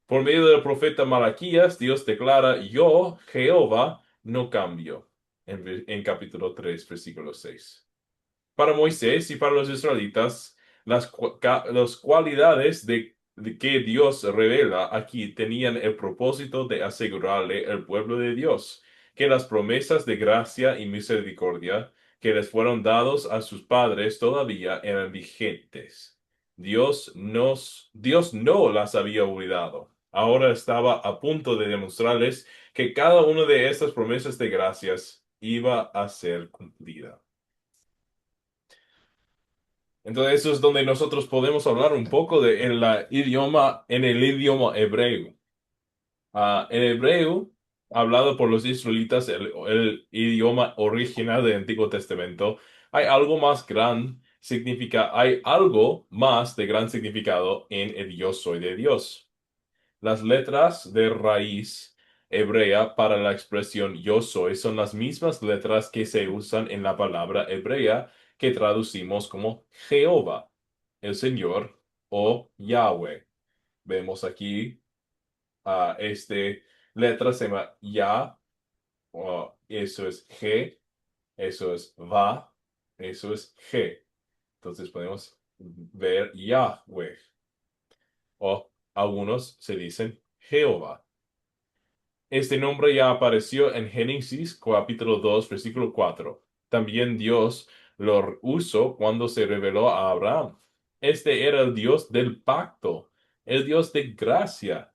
Por medio del profeta Malaquías, Dios declara, yo, Jehová, no cambio, en capítulo 3, versículo 6. Para Moisés y para los israelitas, las cualidades de que Dios revela aquí tenían el propósito de asegurarle al pueblo de Dios que las promesas de gracia y misericordia que les fueron dados a sus padres todavía eran vigentes. Dios no las había olvidado. Ahora estaba a punto de demostrarles que cada una de estas promesas de gracias iba a ser cumplida. Entonces, eso es donde nosotros podemos hablar un poco de en el idioma hebreo. En hebreo, hablado por los israelitas, el idioma original del Antiguo Testamento, hay algo más de gran significado en el yo soy de Dios. Las letras de raíz hebrea para la expresión yo soy son las mismas letras que se usan en la palabra hebrea que traducimos como Jehová, el Señor o Yahweh. Vemos aquí este letra se llama Ya, eso es G, eso es Va, eso es G. Entonces podemos ver Yahweh. O algunos se dicen Jehová. Este nombre ya apareció en Génesis capítulo 2, versículo 4. También Dios lo usó cuando se reveló a Abraham. Este era el Dios del pacto, el Dios de gracia,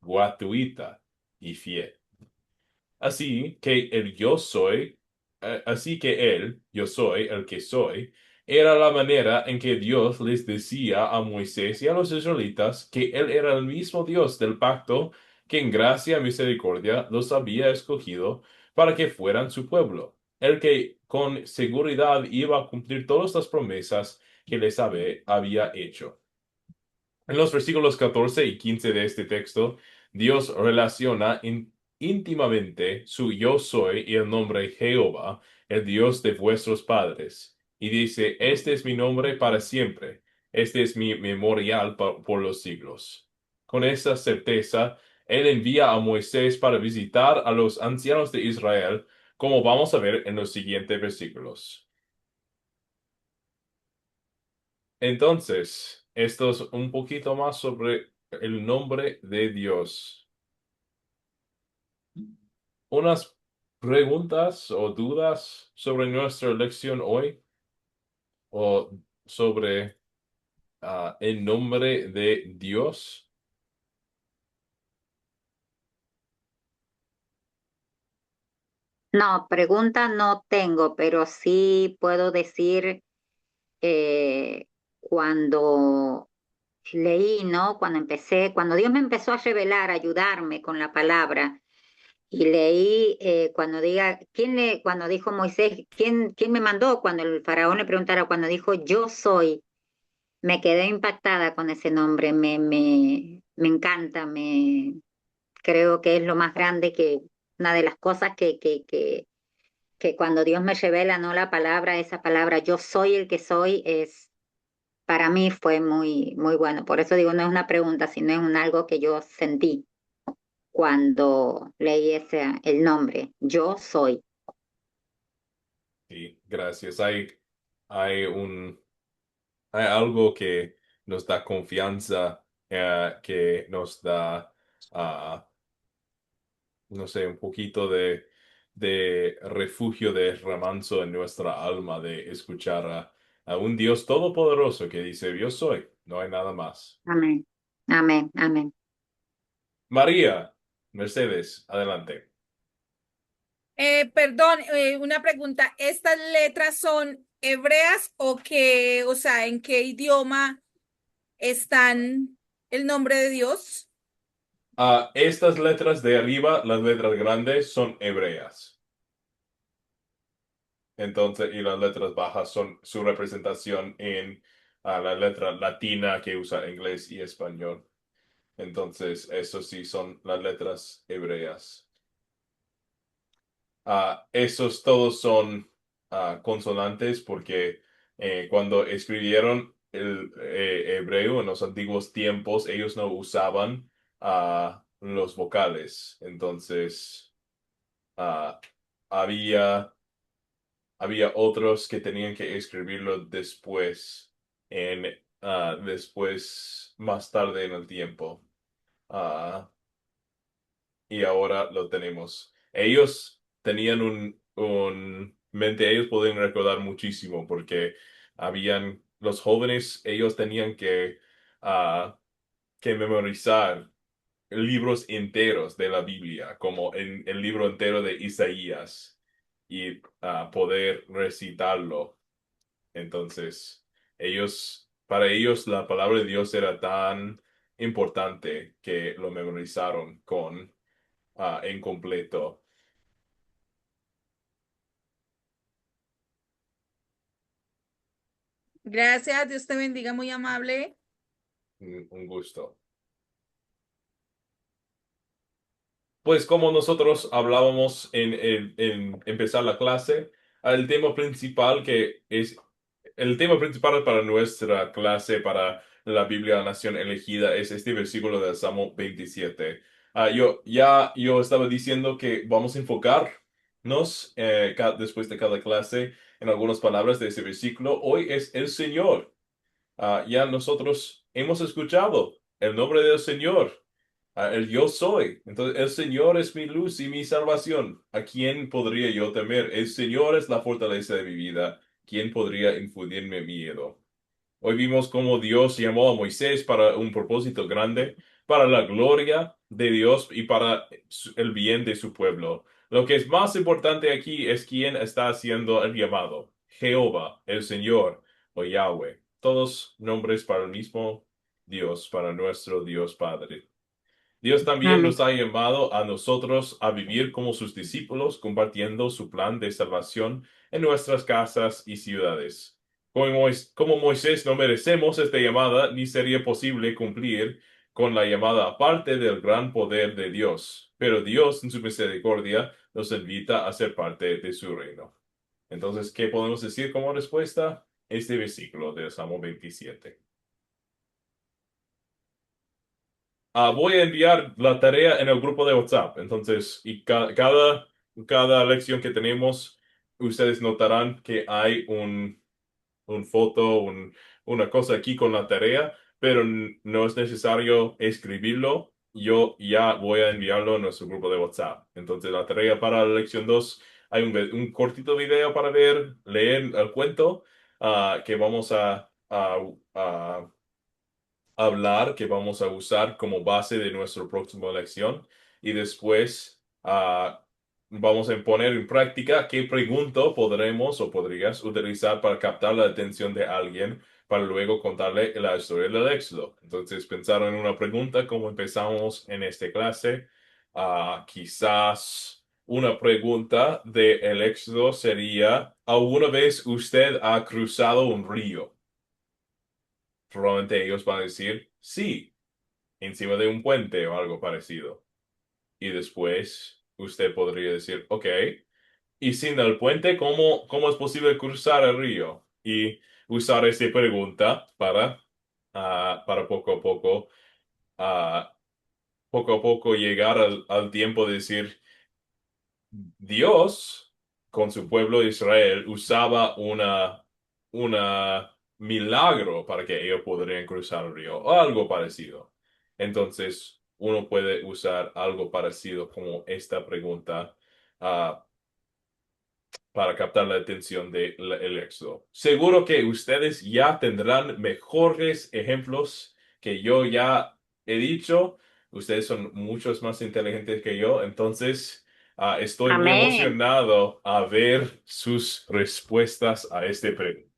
gratuita y fiel. Así que él, yo soy el que soy, era la manera en que Dios les decía a Moisés y a los israelitas que él era el mismo Dios del pacto que en gracia y misericordia los había escogido para que fueran su pueblo, el que con seguridad iba a cumplir todas las promesas que les había hecho. En los versículos 14 y 15 de este texto, Dios relaciona íntimamente su yo soy y el nombre Jehová, el Dios de vuestros padres. Y dice, este es mi nombre para siempre, este es mi memorial por los siglos. Con esta certeza, Él envía a Moisés para visitar a los ancianos de Israel, como vamos a ver en los siguientes versículos. Entonces, esto es un poquito más sobre el nombre de Dios. Unas preguntas o dudas sobre nuestra lección hoy o sobre el nombre de Dios. No, pregunta no tengo, pero sí puedo decir cuando leí, ¿no? Cuando Dios me empezó a revelar, a ayudarme con la palabra, y leí cuando dijo Moisés, ¿quién me mandó? Cuando el faraón le preguntara, cuando dijo yo soy, me quedé impactada con ese nombre, me encanta, creo que es lo más grande una de las cosas que cuando Dios me revela, ¿no? La palabra, esa palabra, yo soy el que soy, para mí fue muy, muy bueno. Por eso digo, no es una pregunta, sino es algo que yo sentí cuando leí el nombre, yo soy. Sí, gracias. Hay un, hay algo que nos da confianza, que nos da no sé, un poquito de refugio, de remanso en nuestra alma, de escuchar a un Dios todopoderoso que dice, yo soy, no hay nada más. Amén, amén, amén. María, Mercedes, adelante. Perdón, una pregunta. ¿Estas letras son hebreas o sea, en qué idioma están el nombre de Dios? Estas letras de arriba, las letras grandes, son hebreas. Entonces, y las letras bajas son su representación en la letra latina que usa inglés y español. Entonces, eso sí son las letras hebreas. Esos todos son consonantes porque cuando escribieron el hebreo en los antiguos tiempos, ellos no usaban los vocales. Entonces, ah, había, había otros que tenían que escribirlo después, más tarde en el tiempo. Ah, y ahora lo tenemos. Ellos tenían mente, ellos podían recordar muchísimo porque los jóvenes, ellos tenían que memorizar libros enteros de la Biblia, como el libro entero de Isaías, y poder recitarlo. Entonces, para ellos la palabra de Dios era tan importante que lo memorizaron en completo. Gracias, Dios te bendiga, muy amable. Un gusto. Pues como nosotros hablábamos en empezar la clase, el tema principal para nuestra clase para la Biblia de la Nación Elegida es este versículo del Salmo 27. Yo estaba diciendo que vamos a enfocarnos después de cada clase en algunas palabras de ese versículo. Hoy es el Señor. Ya nosotros hemos escuchado el nombre del Señor, el yo soy. Entonces, el Señor es mi luz y mi salvación. ¿A quién podría yo temer? El Señor es la fortaleza de mi vida. ¿Quién podría infundirme miedo? Hoy vimos cómo Dios llamó a Moisés para un propósito grande, para la gloria de Dios y para el bien de su pueblo. Lo que es más importante aquí es quién está haciendo el llamado. Jehová, el Señor o Yahweh. Todos nombres para el mismo Dios, para nuestro Dios Padre. Dios también Amén. nos ha llamado a nosotros a vivir como sus discípulos, compartiendo su plan de salvación en nuestras casas y ciudades. Como Moisés no merecemos esta llamada, ni sería posible cumplir con la llamada aparte del gran poder de Dios. Pero Dios, en su misericordia, nos invita a ser parte de su reino. Entonces, ¿qué podemos decir como respuesta? Este versículo del Salmo 27. Voy a enviar la tarea en el grupo de WhatsApp. Entonces, y cada lección que tenemos, ustedes notarán que hay un foto, una cosa aquí con la tarea, pero no es necesario escribirlo. Yo ya voy a enviarlo a nuestro grupo de WhatsApp. Entonces, la tarea para la lección 2, hay un cortito video para leer el cuento que vamos a hablar, que vamos a usar como base de nuestra próxima lección, y después vamos a poner en práctica qué pregunta podremos o podrías utilizar para captar la atención de alguien para luego contarle la historia del Éxodo. Entonces, pensaron en una pregunta como empezamos en esta clase. Quizás una pregunta del Éxodo sería: ¿alguna vez usted ha cruzado un río? Probablemente ellos van a decir sí, encima de un puente o algo parecido. Y después usted podría decir, ok, y sin el puente, ¿cómo es posible cruzar el río? Y usar esta pregunta para ah, poco a poco llegar al tiempo de decir, Dios, con su pueblo de Israel, usaba una milagro para que ellos podrían cruzar el río, o algo parecido. Entonces, uno puede usar algo parecido como esta pregunta ah, para captar la atención del Éxodo. Seguro que ustedes ya tendrán mejores ejemplos que yo ya he dicho. Ustedes son muchos más inteligentes que yo, entonces estoy muy Amén. emocionado a ver sus respuestas a este pregunta.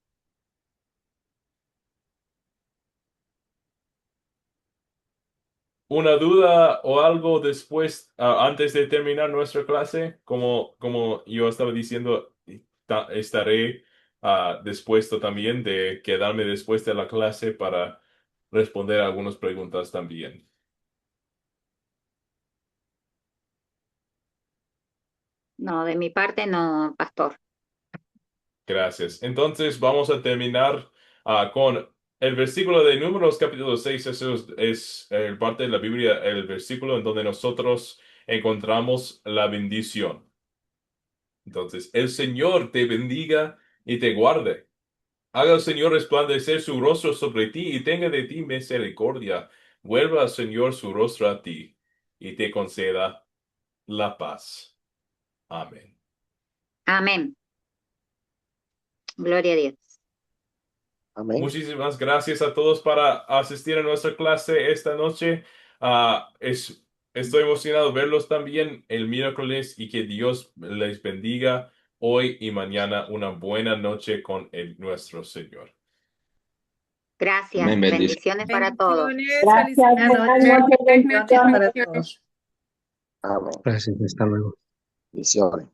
¿Una duda o algo después, antes de terminar nuestra clase? Como yo estaba diciendo, estaré dispuesto también de quedarme después de la clase para responder algunas preguntas también. No, de mi parte no, pastor. Gracias. Entonces vamos a terminar con el versículo de Números capítulo 6. Eso es el parte de la Biblia, el versículo en donde nosotros encontramos la bendición. Entonces, el Señor te bendiga y te guarde. Haga el Señor resplandecer su rostro sobre ti y tenga de ti misericordia. Vuelva al Señor su rostro a ti y te conceda la paz. Amén. Amén. Gloria a Dios. Amén. Muchísimas gracias a todos para asistir a nuestra clase esta noche. Estoy emocionado de verlos también el miércoles y que Dios les bendiga hoy y mañana. Una buena noche con nuestro Señor. Gracias. Amén, Bendiciones para todos. Bendiciones, Gracias, felicidades. Buenas buenas noches. noches, Bendiciones para bendiciones. todos. Amén. Gracias, hasta luego. Bendiciones.